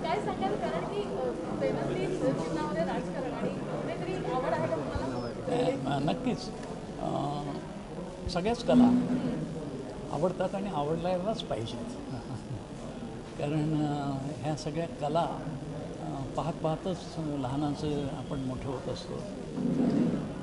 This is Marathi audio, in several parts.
काय सांगाल कारण की दैनंदिन जीवनामध्ये राजकारण आणि कुठेतरी आवड आहे का तुम्हाला? नक्कीच सगळ्याच कला आवडतात आणि आवडायलाच पाहिजेत. कारण ह्या सगळ्या कला पाहत पाहतच लहानाचं आपण मोठं होत असतो.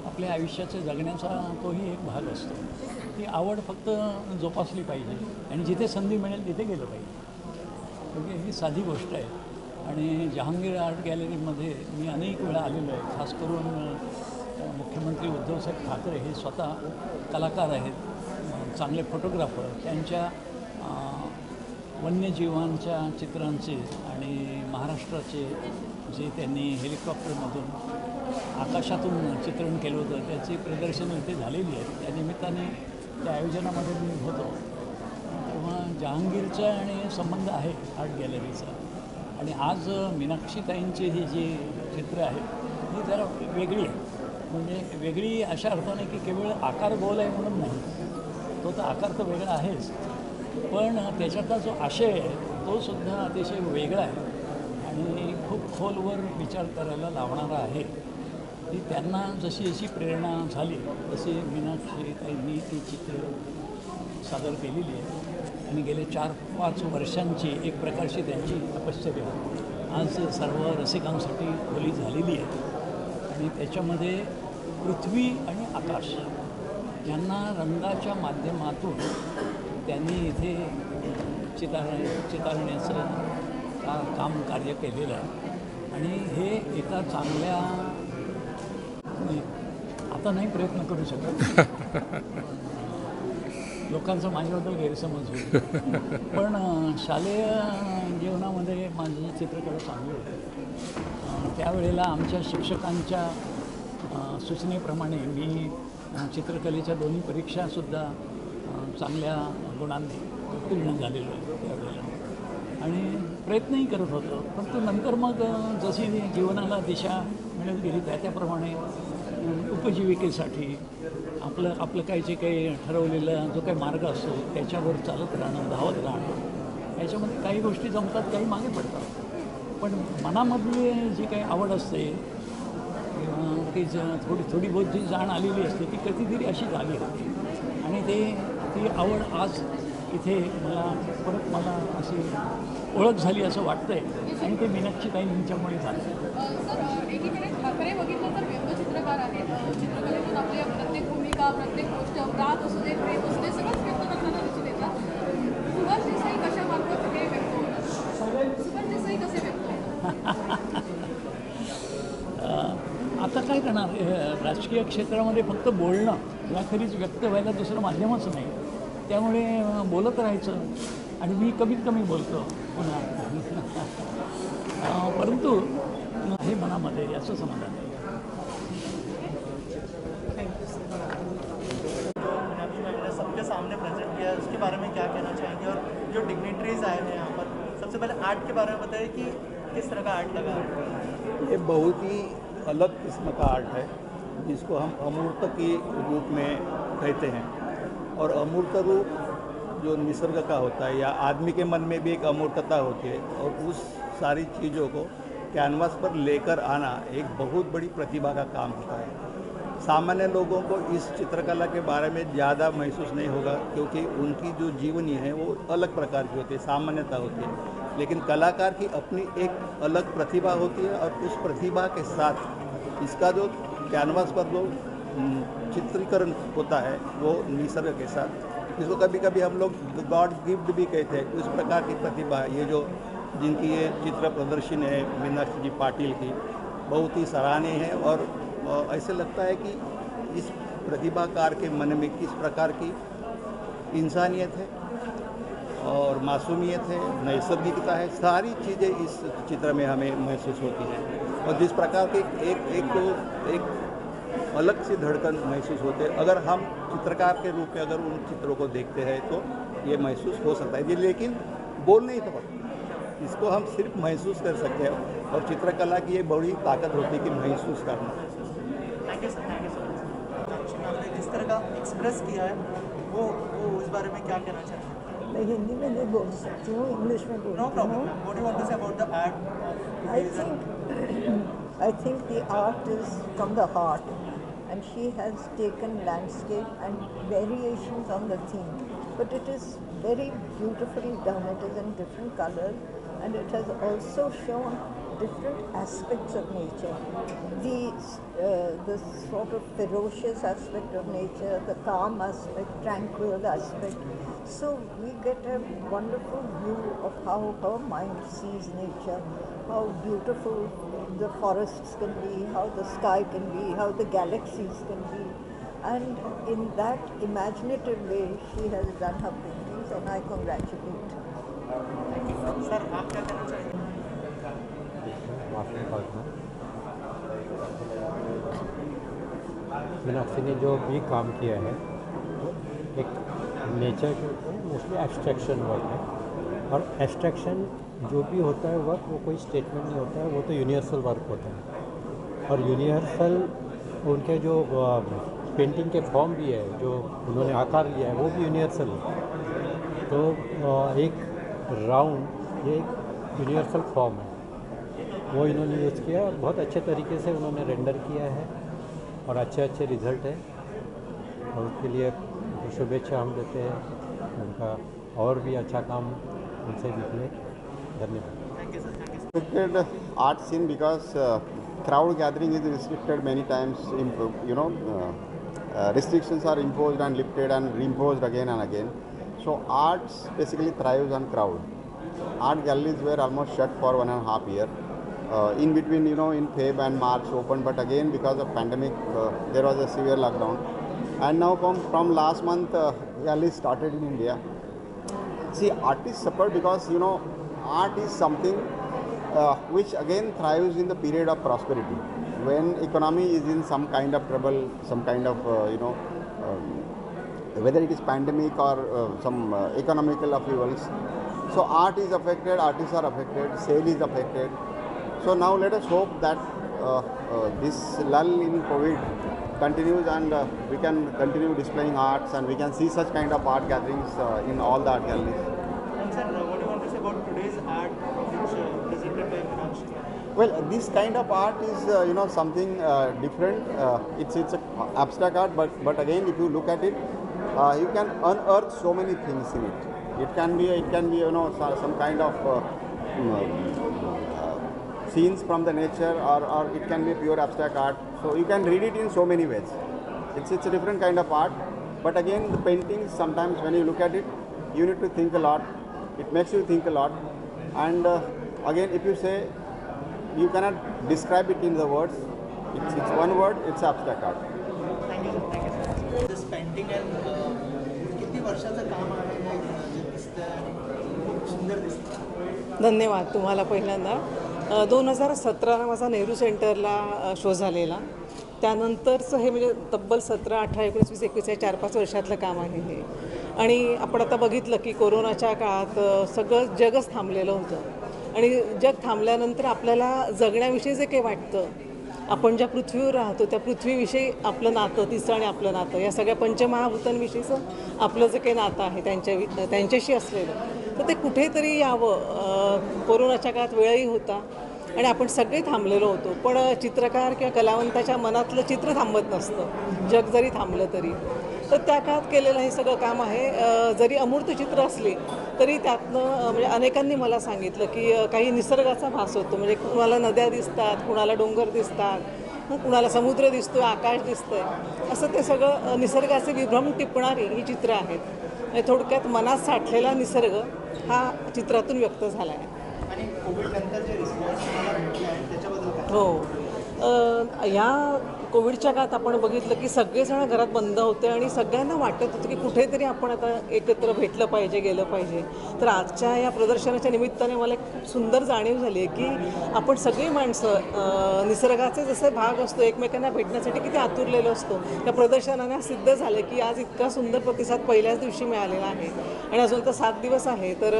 आपल्या आयुष्याचं जगण्याचा तोही एक भाग असतो. ती आवड फक्त जोपासली पाहिजे आणि जिथे संधी मिळेल तिथे गेलं पाहिजे. म्हणजे ही साधी गोष्ट आहे. आणि जहांगीर आर्ट गॅलरीमध्ये मी अनेक वेळा आलेलो आहे. खास करून मुख्यमंत्री उद्धवसाहेब ठाकरे हे स्वतः कलाकार आहेत, चांगले फोटोग्राफर. त्यांच्या वन्यजीवांच्या चित्रांचे आणि महाराष्ट्राचे जे त्यांनी हेलिकॉप्टरमधून आकाशातून चित्रण केलं होतं त्याची प्रदर्शनं इथे झालेली आहेत. त्या निमित्ताने त्या आयोजनामध्ये मी होतो तेव्हा जहांगीरचा आणि संबंध आहे आर्ट गॅलरीचा. आणि आज मीनाक्षीताईंची ही जी चित्र आहेत ही जरा वेगळी आहे. म्हणजे वेगळी अशा अर्थाने की केवळ आकार गोल आहे म्हणून नाही, तो तर आकार तर वेगळा आहेच, पण त्याच्यातला जो आशय आहे तो सुद्धा अतिशय वेगळा आहे आणि खूप खोलवर विचार करायला लावणारा आहे. ती त्यांना जशी जशी प्रेरणा झाली तशी मीनाक्षीताईंनी ती चित्र सादर केलेली आहे. आणि गेले 4-5 वर्षांची एक प्रकारची त्यांची तपश्चर्या आज सर्व रसिकांसाठी खुली झालेली आहे. आणि त्याच्यामध्ये पृथ्वी आणि आकाश यांना रंगाच्या माध्यमातून त्यांनी इथे चितारण्याचं काम कार्य केलेलं आहे. आणि हे एका चांगल्या आता नाही प्रयत्न करू शकत, लोकांचा माझ्याबद्दल गैरसमज होईल, पण शालेय जीवनामध्ये माझी चित्रकला चांगली होती. त्यावेळेला आमच्या शिक्षकांच्या सूचनेप्रमाणे मी चित्रकलेच्या दोन्ही परीक्षासुद्धा चांगल्या गुणांनी उत्तीर्ण झालेलो आहे त्यावेळेला. आणि प्रयत्नही करत होतो. पण नंतर मग जशी जीवनाला दिशा मिळत गेली त्याप्रमाणे उपजीविकेसाठी आपलं काही जे काही ठरवलेला जो काही मार्ग असतो त्याच्यावर चालत राहणं, धावत राहणं, याच्यामध्ये काही गोष्टी जमतात, काही मागे पडतात. पण मनामधली जी काही आवड असते किंवा ती थोडी बहुत जी जाण आलेली असते ती कधीतरी अशी झाली होती. आणि ती आवड आज इथे मला अशी ओळख झाली असं वाटतं आहे. आणि ते मीनाक्षीताईंच्यामुळे झालं. सर, एकीकडे ठाकरे बघितलं तर व्यंगचित्रकार आहेत. चित्रकलेतून आपल्या प्रत्येक भूमिका प्रत्येक गोष्ट राग असू दे, प्रेम असू दे, सगळंच व्यक्त करताना दिसून येतात. सुभाष देसाई कशामार्फत हे व्यक्त होतात? सुभाष देसाई कसे व्यक्त होतात? आता काय करणार राजकीय क्षेत्रामध्ये फक्त बोलणं याखेरीज व्यक्त व्हायला दुसरं माध्यमच नाही. त्यामुळे बोलत राहायचं आणि मी कमीत कमी बोलतो पुन्हा परंतु हे मनामध्ये याचं समाधान आहे. सबके सामने प्रेजेंट किया है, उसके बारे में क्या कहना चाहेंगे? और जो डिग्नेटरीज आए हैं यहाँ पर, सबसे पहले आर्ट के बारे में बताइए कि किस तरह का आर्ट लगा है? ये बहुत ही अलग किस्म का आर्ट है जिसको हम अमूर्त के रूप में कहते हैं। और अमूर्त रूप जो निसर्ग का होता है या आदमी के मन में भी एक अमूर्तता होती है, और उस सारी चीज़ों को कैनवास पर लेकर आना एक बहुत बड़ी प्रतिभा का काम होता है। सामान्य लोगों को इस चित्रकला के बारे में ज़्यादा महसूस नहीं होगा, क्योंकि उनकी जो जीवनी है वो अलग प्रकार की होती है, सामान्यता होती है। लेकिन कलाकार की अपनी एक अलग प्रतिभा होती है, और उस प्रतिभा के साथ इसका जो कैनवास पर जो चित्रीकरण होता है वो निसर्ग के साथ, जिसको कभी कभी हम लोग गॉड गिफ्ट भी कहते हैं, उस प्रकार की प्रतिभा ये जो जिनकी ये चित्र प्रदर्शन है मीनाक्षी जी पाटिल की, बहुत ही सराहनीय है। और ऐसे लगता है कि इस प्रतिभाकार के मन में किस प्रकार की इंसानियत है और मासूमियत है, नैसर्गिकता है, सारी चीज़ें इस चित्र में हमें महसूस होती हैं। और जिस प्रकार के एक अलग सी धड़कन महसूस होते हैं, अगर हम चित्रकार के रूप में अगर उन चित्रों को देखते हैं तो ये महसूस हो सकता है जी। लेकिन बोल नहीं तो इसको हम सिर्फ महसूस कर सकते हैं, और चित्रकला की ये बड़ी ताकत होती है कि महसूस करना। Thank you sir, thank you so much. आपने जिस तरह का एक्सप्रेस किया है वो इस बारे में क्या कहना चाहेंगे? मैं हिंदी में नहीं बोल सकती हूँ, इंग्लिश में नो बोलती प्रॉब्लम। हूँ। What do you want to say about the art? I think the art is from the heart, and she has taken landscape and variations on the theme, but it is very beautifully done. It is in different colors, and it has also shown different aspects of nature. The sort of ferocious aspect of nature, the calm aspect, tranquil aspect. So we get a wonderful view of how her mind sees nature, how beautiful the forests can be, how the sky can be, how the galaxies can be. And in that imaginative way, she has done her paintings, and I congratulate her. Sir आप क्या कहना चाहेंगे? मीनाक्षी ने जो भी काम किया है वो एक नेचर के ऊपर मोस्टली एब्स्ट्रैक्शन वर्क है, और एब्स्ट्रैक्शन जो भी होता है वर्क वो कोई स्टेटमेंट नहीं होता है, वो तो यूनिवर्सल वर्क होता है। और यूनिवर्सल उनके जो पेंटिंग के फॉर्म भी है, जो उन्होंने आकार लिया है, वो भी यूनिवर्सल है। तो एक राउंड ये एक यूनिवर्सल फॉर्म है, वो इन्होंने यूज़ किया, बहुत अच्छे तरीके से उन्होंने रेंडर किया है, और अच्छे रिजल्ट है, और उसके लिए शुभेच्छा हम देते हैं। उनका और भी अच्छा काम उनसे निकले। धन्यवाद। Thank you sir, thank you sir. Restricted art scene because crowd gathering is restricted many times. Restrictions are imposed and lifted and reimposed again and again. So arts basically thrives on crowd. Art galleries were almost shut for 1.5 years. In between, in Feb and March opened, but again because of pandemic, there was a severe lockdown. And now from last month, galleries started in India. See, artists suffer because art is something which again thrives in the period of prosperity, when economy is in some kind of trouble, some kind of whether it is pandemic or some economical upheavals. So art is affected, artists are affected, sale is affected. So now let us hope that this lull in COVID continues, and we can continue displaying arts, and we can see such kind of art gatherings in all the art galleries. And sir, what do you want to say about today's art which presented by Meenakshi? Well, this kind of art is something different. It's an abstract art, but again, if you look at it, you can unearth so many things in it. It can be some kind of scenes from the nature, or it can be pure abstract art. So you can read it in so many ways. It's a different kind of art. But again, the paintings, sometimes when you look at it, you need to think a lot. It makes you think a lot. And again, if you say, you cannot describe it in the words. It's one word, it's abstract art. Thank you sir. This painting and किती वर्षाचं काम आहे हे जे दिसतं आणि खूप सुंदर दिसतं. धन्यवाद तुम्हाला. पहिल्यांदा 2017ला माझा नेहरू सेंटरला शो झालेला. त्यानंतरचं हे म्हणजे तब्बल 17, 18, 19, 20, 21 या 4-5 वर्षातलं काम आहे हे. आणि आपण आता बघितलं की कोरोनाच्या काळात सगळं जगच थांबलेलं होतं. आणि जग थांबल्यानंतर आपल्याला जगण्याविषयी जे काही वाटतं, आपण ज्या पृथ्वीवर राहतो त्या पृथ्वीविषयी आपलं नातं, तिचं आणि आपलं नातं, या सगळ्या पंचमहाभूतांविषयीचं आपलं जे काही नातं आहे त्यांच्याशी असलेलं, तर ते कुठेतरी यावं. कोरोनाच्या काळात वेळही होता आणि आपण सगळे थांबलेलो होतो. पण चित्रकार किंवा कलावंताच्या मनातलं चित्र थांबत नसतं, जग जरी थांबलं तरी. तर त्या काळात केलेलं हे सगळं काम आहे. जरी अमूर्त चित्र असली तरी त्यातनं म्हणजे अनेकांनी मला सांगितलं की काही निसर्गाचा भास होतो. म्हणजे कुणाला नद्या दिसतात, कुणाला डोंगर दिसतात, कुणाला समुद्र दिसतो, आकाश दिसतंय. असं ते सगळं निसर्गाचे विभ्रम टिपणारी ही चित्रं आहेत. म्हणजे थोडक्यात मनात साठलेला निसर्ग हा चित्रातून व्यक्त झाला आहे. आणि कोविड नंतर जे रिस्पॉन्स तुम्हाला भेटला आहे त्याच्याबद्दल काय? हो, ह्या कोविडच्या काळात आपण बघितलं की सगळेजण घरात बंद होते आणि सगळ्यांना वाटत होतं की कुठेतरी आपण आता एकत्र भेटलं पाहिजे, गेलं पाहिजे. तर आजच्या या प्रदर्शनाच्या निमित्ताने मला एक खूप सुंदर जाणीव झाली आहे की आपण सगळी माणसं निसर्गाचे जसे भाग असतो, एकमेकांना भेटण्यासाठी किती आतुरलेलो असतो. त्या प्रदर्शनाने सिद्ध झालं की आज इतका सुंदर प्रतिसाद पहिल्याच दिवशी मिळालेला आहे. आणि अजून तर 7 दिवस आहे. तर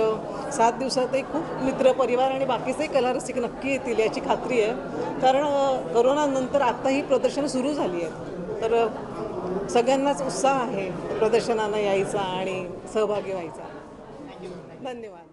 7 दिवसातही खूप मित्र, परिवार आणि बाकीचे कलारसिक नक्की येतील याची खात्री आहे. कारण कोरोनानंतर आता ही प्रदर्शन सुरू झाली आहेत. तर सगळ्यांनाच उत्साह आहे प्रदर्शनांना यायचा आणि सहभागी व्हायचा. धन्यवाद.